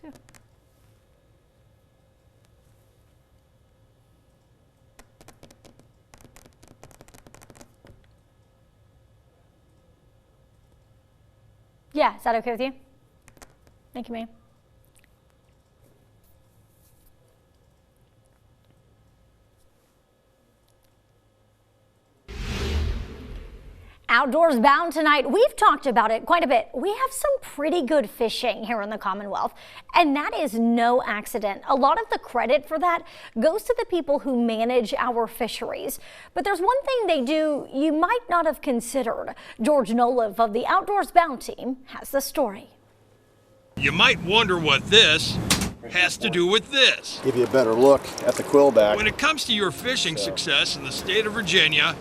too. Yeah, is that okay with you? Thank you, ma'am. Outdoors Bound tonight, we've talked about it quite a bit. We have some pretty good fishing here in the Commonwealth, and that is no accident. A lot of the credit for that goes to the people who manage our fisheries. But there's one thing they do you might not have considered. George Noliv of the Outdoors Bound team has the story. You might wonder what this has to do with this. Give you a better look at the quillback. When it comes to your fishing success in the state of Virginia,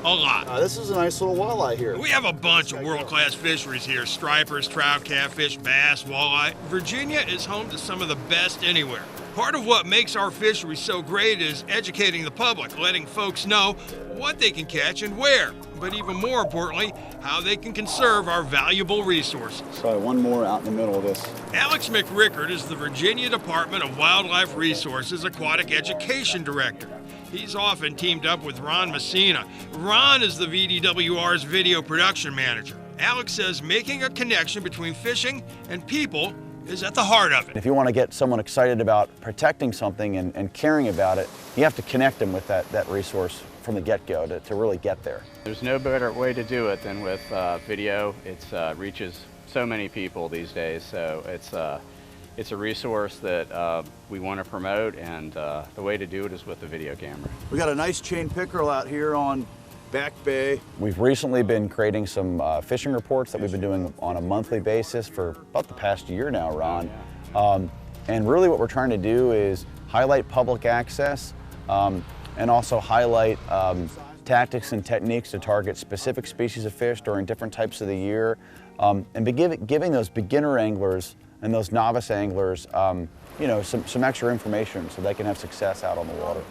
a lot. This is a nice little walleye here. We have a bunch of world-class fisheries here. Stripers, trout, catfish, bass, walleye. Virginia is home to some of the best anywhere. Part of what makes our fishery so great is educating the public, letting folks know what they can catch and where, but even more importantly, how they can conserve our valuable resources. So one more out in the middle of this. Alex McRickard is the Virginia Department of Wildlife Resources Aquatic Education Director. He's often teamed up with Ron Messina. Ron is the VDWR's video production manager. Alex says making a connection between fishing and people is at the heart of it. If you want to get someone excited about protecting something and caring about it, you have to connect them with that resource from the get-go to really get there. There's no better way to do it than with video. It reaches so many people these days, so it's a resource that we want to promote, and the way to do it is with the video camera. We got a nice chain pickerel out here on Back Bay. We've recently been creating some fishing reports that we've been doing on a monthly basis for about the past year now, Ron. And really what we're trying to do is highlight public access and also highlight tactics and techniques to target specific species of fish during different types of the year, and giving those beginner anglers and those novice anglers, you know, some extra information so they can have success out on the water.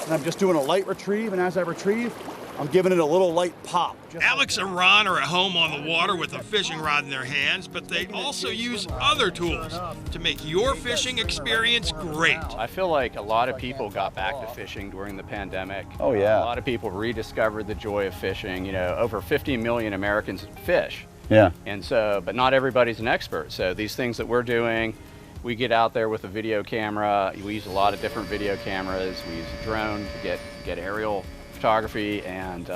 And I'm just doing a light retrieve, and as I retrieve, I'm giving it a little light pop. Alex and Ron are at home on the water with a fishing rod in their hands, but they also use other tools to make your fishing experience great. I feel like a lot of people got back to fishing during the pandemic. Oh yeah. A lot of people rediscovered the joy of fishing. You know, over 50 million Americans fish. Yeah. And so, but not everybody's an expert. So these things that we're doing, we get out there with a video camera. We use a lot of different video cameras. We use a drone to get aerial photography, and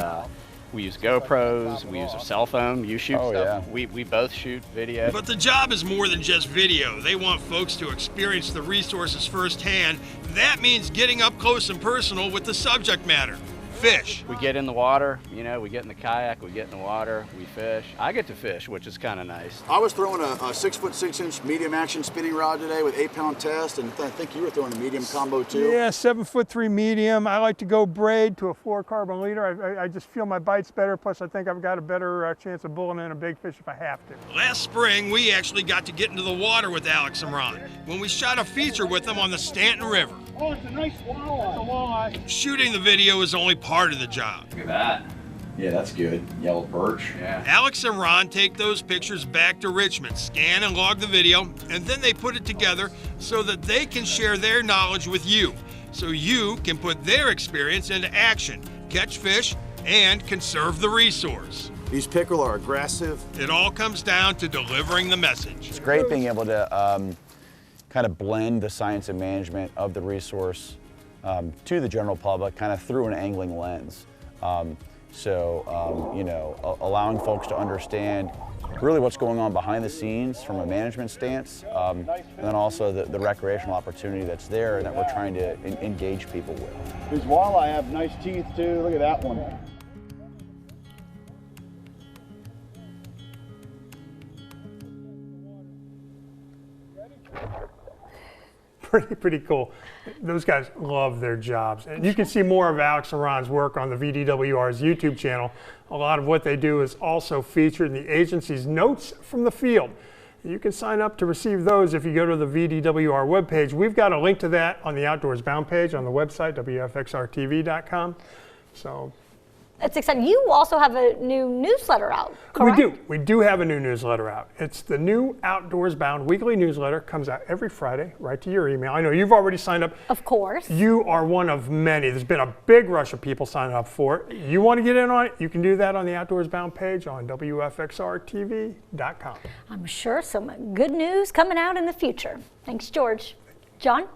we use GoPros, we use a cell phone. You shoot stuff. Yeah. We both shoot video. But the job is more than just video. They want folks to experience the resources firsthand. That means getting up close and personal with the subject matter. Fish. We get in the water, you know, we get in the kayak, we get in the water, we fish. I get to fish, which is kind of nice. I was throwing a 6'6" medium action spinning rod today with 8-pound test, and I think you were throwing a medium combo too. Yeah, 7'3" medium. I like to go braid to a fluorocarbon leader. I just feel my bites better, plus I think I've got a better chance of bulling in a big fish if I have to. Last spring, we actually got to get into the water with Alex and Ron when we shot a feature with them on the Stanton River. Oh, it's a nice walleye. It's a walleye. Shooting the video is only part of the job. Look at that. Yeah, that's good. Yellow perch. Yeah. Alex and Ron take those pictures back to Richmond, scan and log the video, and then they put it together so that they can share their knowledge with you, so you can put their experience into action, catch fish, and conserve the resource. These pickerel are aggressive. It all comes down to delivering the message. It's great being able to kind of blend the science and management of the resource to the general public, kind of through an angling lens. You know, allowing folks to understand really what's going on behind the scenes from a management stance, and then also the recreational opportunity that's there and that we're trying to engage people with. These walleye have nice teeth too. Look at that one. Pretty cool. Those guys love their jobs. And you can see more of Alex and Ron's work on the VDWR's YouTube channel. A lot of what they do is also featured in the agency's Notes from the Field. You can sign up to receive those if you go to the VDWR webpage. We've got a link to that on the Outdoors Bound page on the website, WFXRTV.com. So It's exciting. You also have a new newsletter out, correct? We do. We do have a new newsletter out. It's the new Outdoors Bound weekly newsletter. Comes out every Friday, right to your email. I know you've already signed up. Of course. You are one of many. There's been a big rush of people signing up for it. You want to get in on it? You can do that on the Outdoors Bound page on WFXRTV.com. I'm sure some good news coming out in the future. Thanks, George. John?